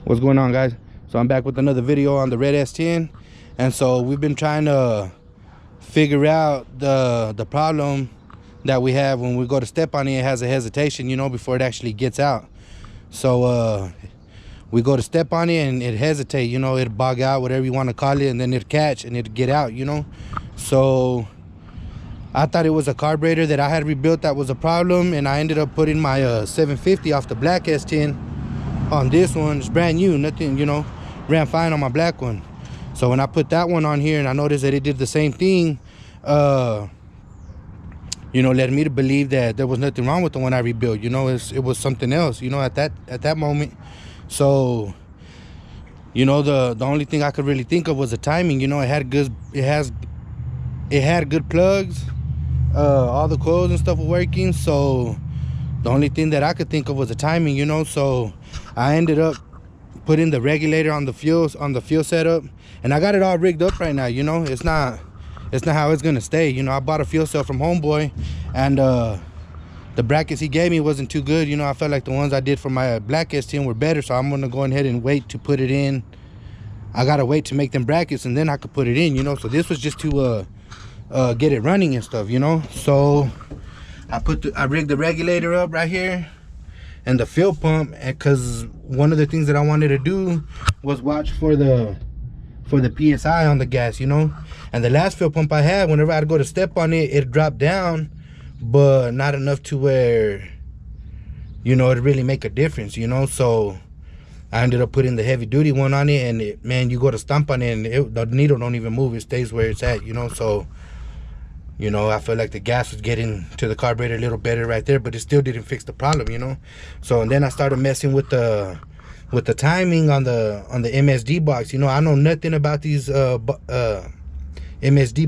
What's going on, guys? So I'm back with another video on the red S10, and so we've been trying to figure out the problem that we have when we go to step on it. It has a hesitation, you know, before it actually gets out. So we go to step on it and it hesitate, you know, it bog out, whatever you want to call it, and then it catch and it get out, you know. So I thought it was a carburetor that I had rebuilt that was a problem, and I ended up putting my 750 off the black S10 on this one. It's brand new, nothing, you know, ran fine on my black one. So when I put that one on here and I noticed that it did the same thing, you know, led me to believe that there was nothing wrong with the one I rebuilt. You know, it was something else, you know, at that moment. So, you know, the only thing I could really think of was the timing. You know, it had good plugs, all the coils and stuff were working. So the only thing that I could think of was the timing, you know. So I ended up putting the regulator on the fuel setup, and I got it all rigged up right now. You know, it's not how it's gonna stay. You know, I bought a fuel cell from Homeboy, and the brackets he gave me wasn't too good. You know, I felt like the ones I did for my black S10 were better, so I'm gonna go ahead and wait to put it in. I gotta wait to make them brackets, and then I could put it in. You know, so this was just to get it running and stuff. You know, so I rigged the regulator up right here and the fuel pump, because one of the things that I wanted to do was watch for the PSI on the gas, you know. And the last fuel pump I had, whenever I'd go to step on it, it dropped down, but not enough to where, you know, it really make a difference, you know. So I ended up putting the heavy duty one on it, and it, man, you go to stomp on it and the needle don't even move, it stays where it's at, you know. So, you know, I feel like the gas was getting to the carburetor a little better right there, but it still didn't fix the problem, you know. So, and then I started messing with the timing on the MSD box. You know, I know nothing about these MSD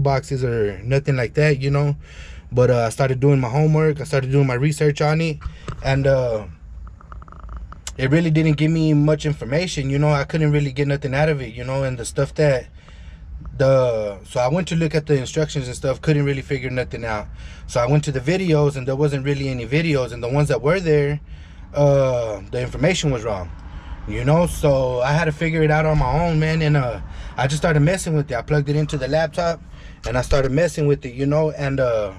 boxes or nothing like that, you know. But I started doing my homework, I started doing my research on it, and it really didn't give me much information, you know. I couldn't really get nothing out of it, you know. And the stuff that so I went to look at the instructions and stuff, couldn't really figure nothing out. So I went to the videos, and there wasn't really any videos, and the ones that were there, the information was wrong, you know. So I had to figure it out on my own, man. And I just started messing with it. I plugged it into the laptop and I started messing with it, you know. And I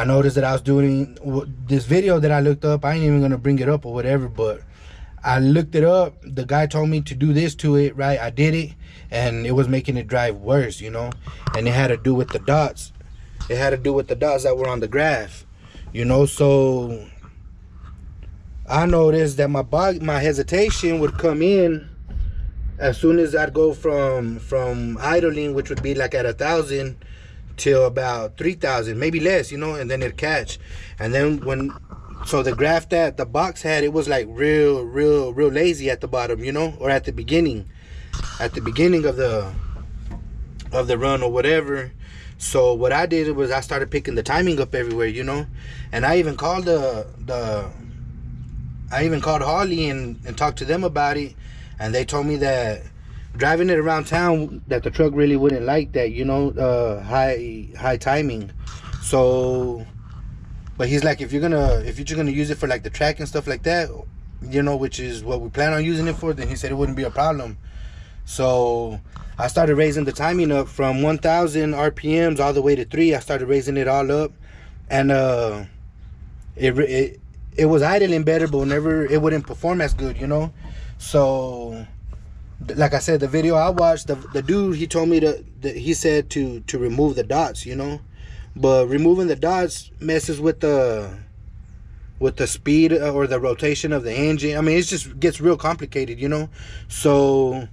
noticed that I was doing this video that I looked up. I ain't even gonna bring it up or whatever, but I looked it up. The guy told me to do this to it, right? I did it, and it was making it drive worse, you know. And it had to do with the dots. It had to do with the dots that were on the graph, you know. So I noticed that my hesitation would come in as soon as I'd go from idling, which would be like at 1,000 till about 3,000, maybe less, you know, and then it'd catch. And then so the graph that the box had, it was like real lazy at the bottom, you know, or at the beginning of the run or whatever. So what I did was I started picking the timing up everywhere, you know. And I even called Harley and talked to them about it, and they told me that driving it around town, that the truck really wouldn't like that, you know, high timing. So, but he's like, if you're just gonna use it for like the track and stuff like that, you know, which is what we plan on using it for, then he said it wouldn't be a problem. So I started raising the timing up from 1,000 RPMs all the way to 3. I started raising it all up, and it was idling better, but whenever it wouldn't perform as good, you know. So like I said, the video I watched, the dude, he told me he said to remove the dots, you know. But removing the dots messes with the speed or the rotation of the engine. I mean, it just gets real complicated, you know. So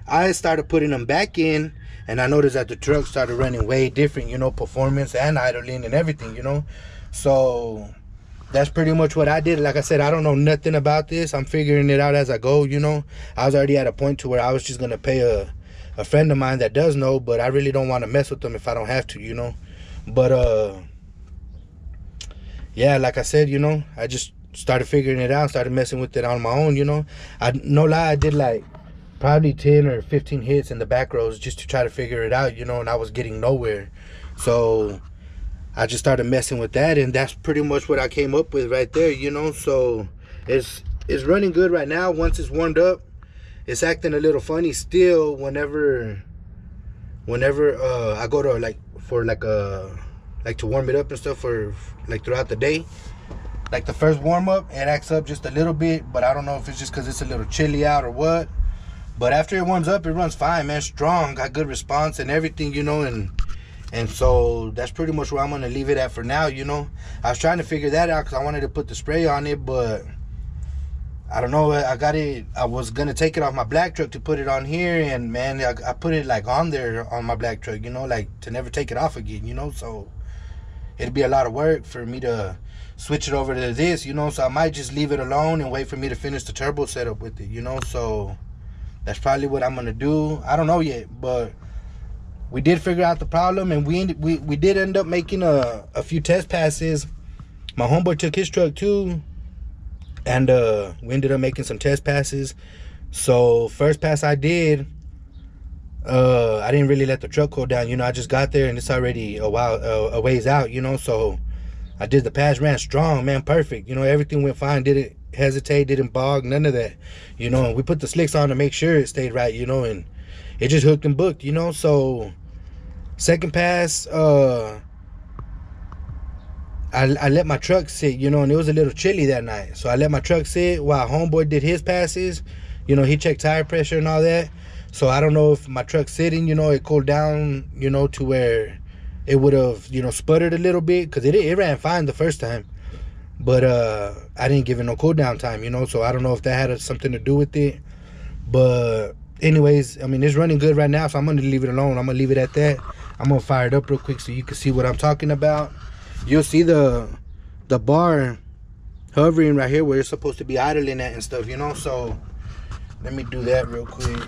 I started putting them back in, and I noticed that the truck started running way different, you know, performance and idling and everything, you know. So that's pretty much what I did. Like I said, I don't know nothing about this. I'm figuring it out as I go, you know. I was already at a point to where I was just gonna pay a friend of mine that does know, but I really don't want to mess with them if I don't have to, you know. But yeah, like I said, you know, I just started figuring it out, started messing with it on my own, you know. No lie, I did like probably 10 or 15 hits in the back rows just to try to figure it out, you know, and I was getting nowhere. So I just started messing with that, and that's pretty much what I came up with right there, you know. So it's it's running good right now. Once it's warmed up, it's acting a little funny still whenever I go to like to warm it up and stuff for like throughout the day. Like the first warm up, it acts up just a little bit, but I don't know if it's just because it's a little chilly out or what. But after it warms up, it runs fine, man. Strong, got good response and everything, you know, and so that's pretty much where I'm gonna leave it at for now, you know. I was trying to figure that out because I wanted to put the spray on it, but I don't know. I was gonna take it off my black truck to put it on here, and man, I put it like on there on my black truck, you know, like to never take it off again, you know. So it'd be a lot of work for me to switch it over to this, you know. So I might just leave it alone and wait for me to finish the turbo setup with it, you know. So that's probably what I'm gonna do. I don't know yet, but we did figure out the problem, and we did end up making a few test passes. My homeboy took his truck too, and we ended up making some test passes. So first pass I did, I didn't really let the truck cool down, you know. I just got there and it's already a ways out, you know. So I did the pass, ran strong, man, perfect, you know. Everything went fine, didn't hesitate, didn't bog, none of that, you know. And we put the slicks on to make sure it stayed right, you know, and it just hooked and booked, you know. So second pass, I let my truck sit, you know, and it was a little chilly that night. So I let my truck sit while homeboy did his passes. You know, he checked tire pressure and all that. So I don't know if my truck's sitting, you know, it cooled down, you know, to where it would have, you know, sputtered a little bit, because it ran fine the first time. But I didn't give it no cool down time, you know, so I don't know if that had something to do with it. But anyways, I mean, it's running good right now, so I'm going to leave it alone. I'm going to leave it at that. I'm going to fire it up real quick so you can see what I'm talking about. You'll see the bar hovering right here where it's supposed to be idling at and stuff, you know. So let me do that real quick.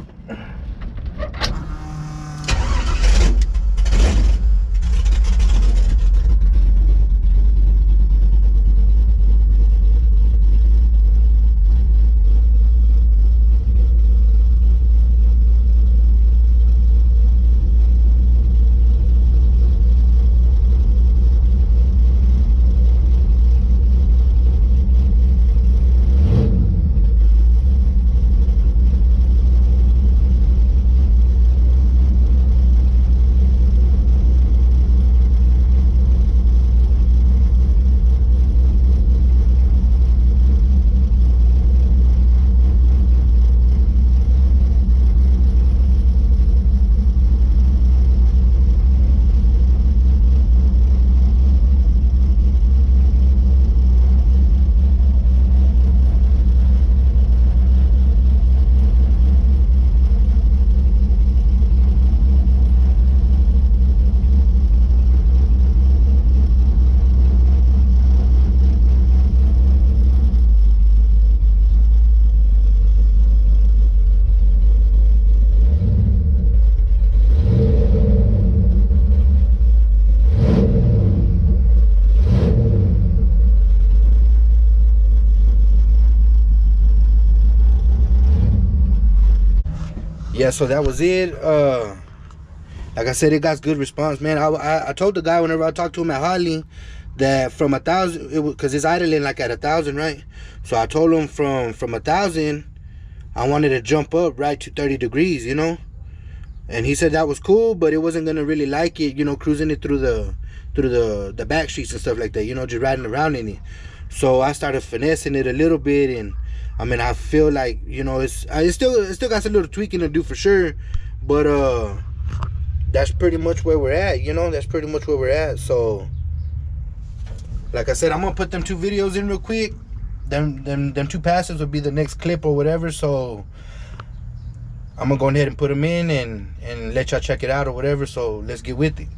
Yeah, so that was it. Like I said, it got good response, man. I told the guy whenever I talked to him at Holly that from 1,000, it was because it's idling like at 1,000, right? So I told him from 1,000, I wanted to jump up right to 30 degrees, you know. And he said that was cool, but it wasn't gonna really like it, you know, cruising it through the back streets and stuff like that, you know, just riding around in it. So I started finessing it a little bit, and I mean, I feel like, you know, it still got some little tweaking to do for sure, but that's pretty much where we're at, you know. That's pretty much where we're at. So like I said, I'm gonna put them 2 videos in real quick. Them 2 passes will be the next clip or whatever. So I'm gonna go ahead and put them in and let y'all check it out or whatever. So let's get with it.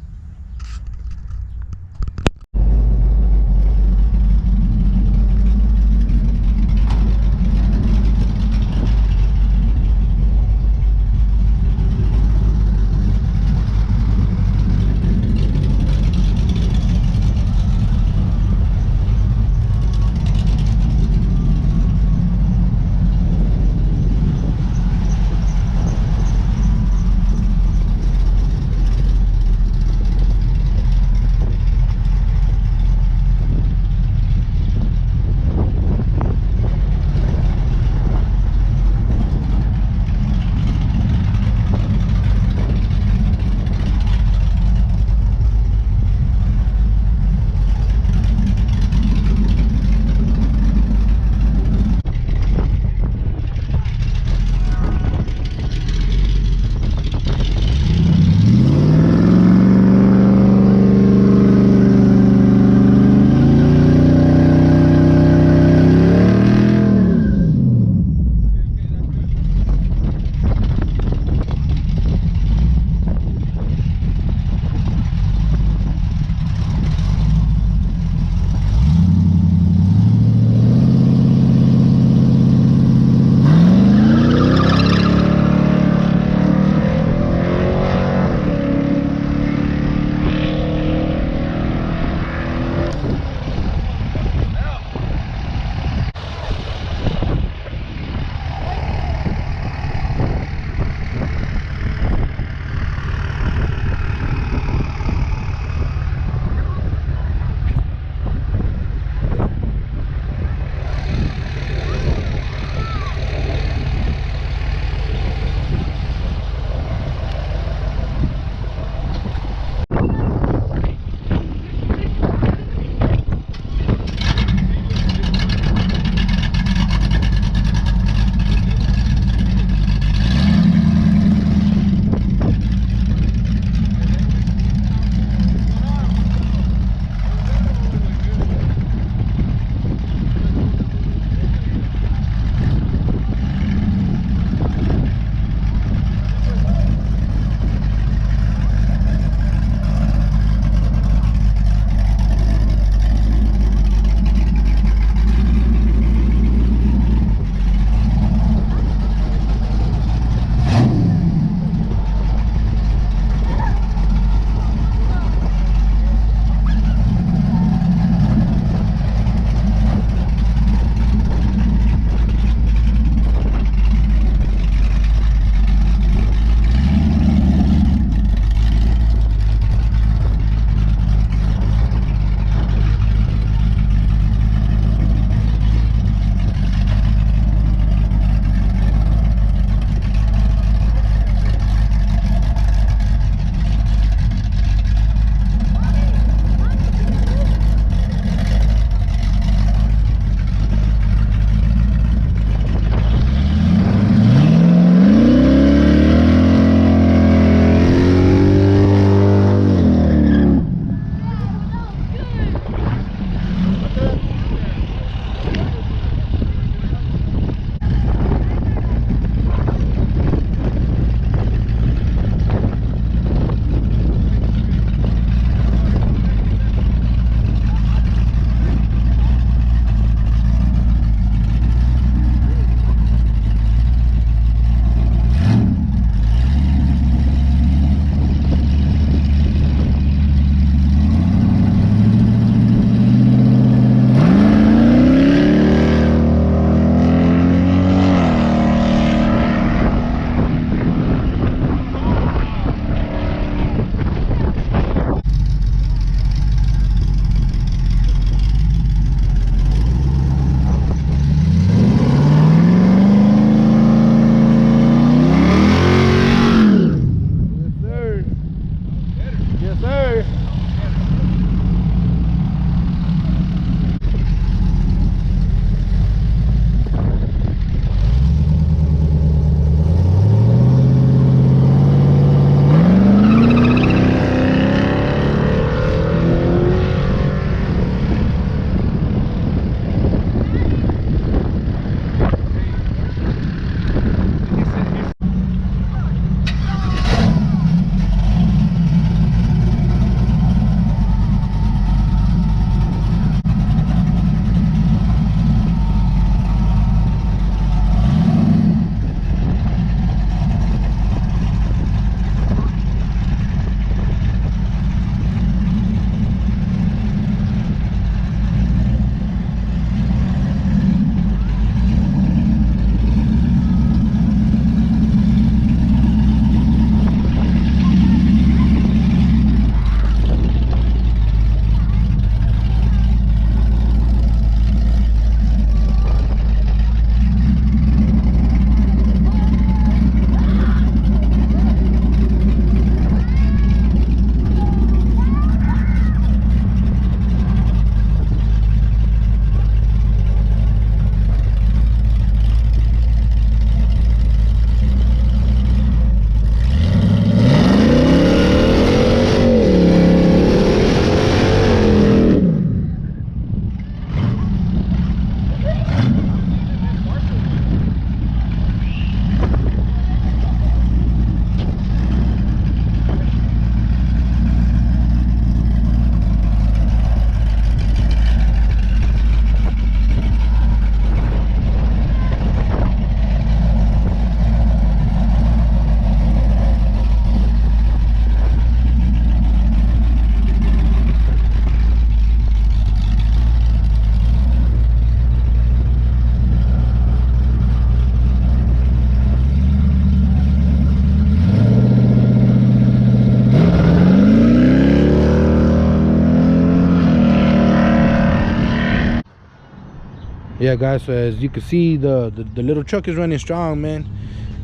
Yeah, guys, so as you can see, the little truck is running strong, man.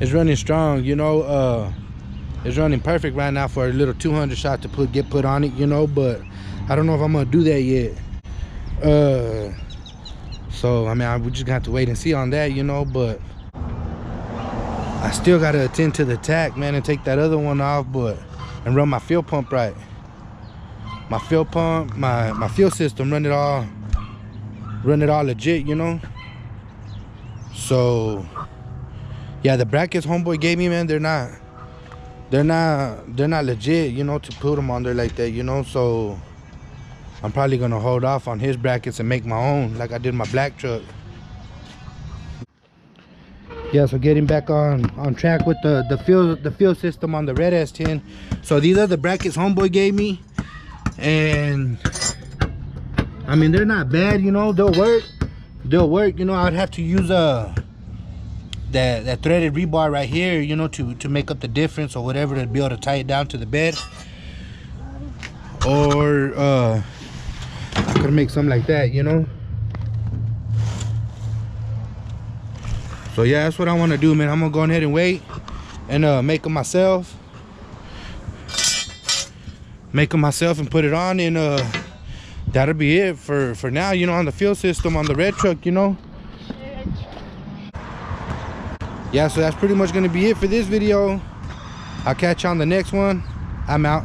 It's running strong, you know. It's running perfect right now for a little 200 shot to get put on it, you know, but I don't know if I'm gonna do that yet. So I mean, we just got to wait and see on that, you know. But I still gotta attend to the tach, man, and take that other one off, and run my fuel pump right. My fuel pump, my fuel system, run it all legit, you know. So yeah, the brackets homeboy gave me, man, they're not legit, you know, to put them on there like that, you know. So I'm probably gonna hold off on his brackets and make my own, like I did my black truck. Yeah, so getting back on track with the fuel system on the red S10. So these are the brackets homeboy gave me, and I mean, they're not bad, you know. They'll work, you know. I'd have to use that threaded rebar right here, you know, to make up the difference or whatever, to be able to tie it down to the bed. Or I could make something like that, you know. So yeah, that's what I want to do, man. I'm gonna go ahead and wait and make them myself and put it on, and that'll be it for now, you know, on the fuel system on the red truck, you know. Yeah, so that's pretty much gonna be it for this video. I'll catch you on the next one. I'm out.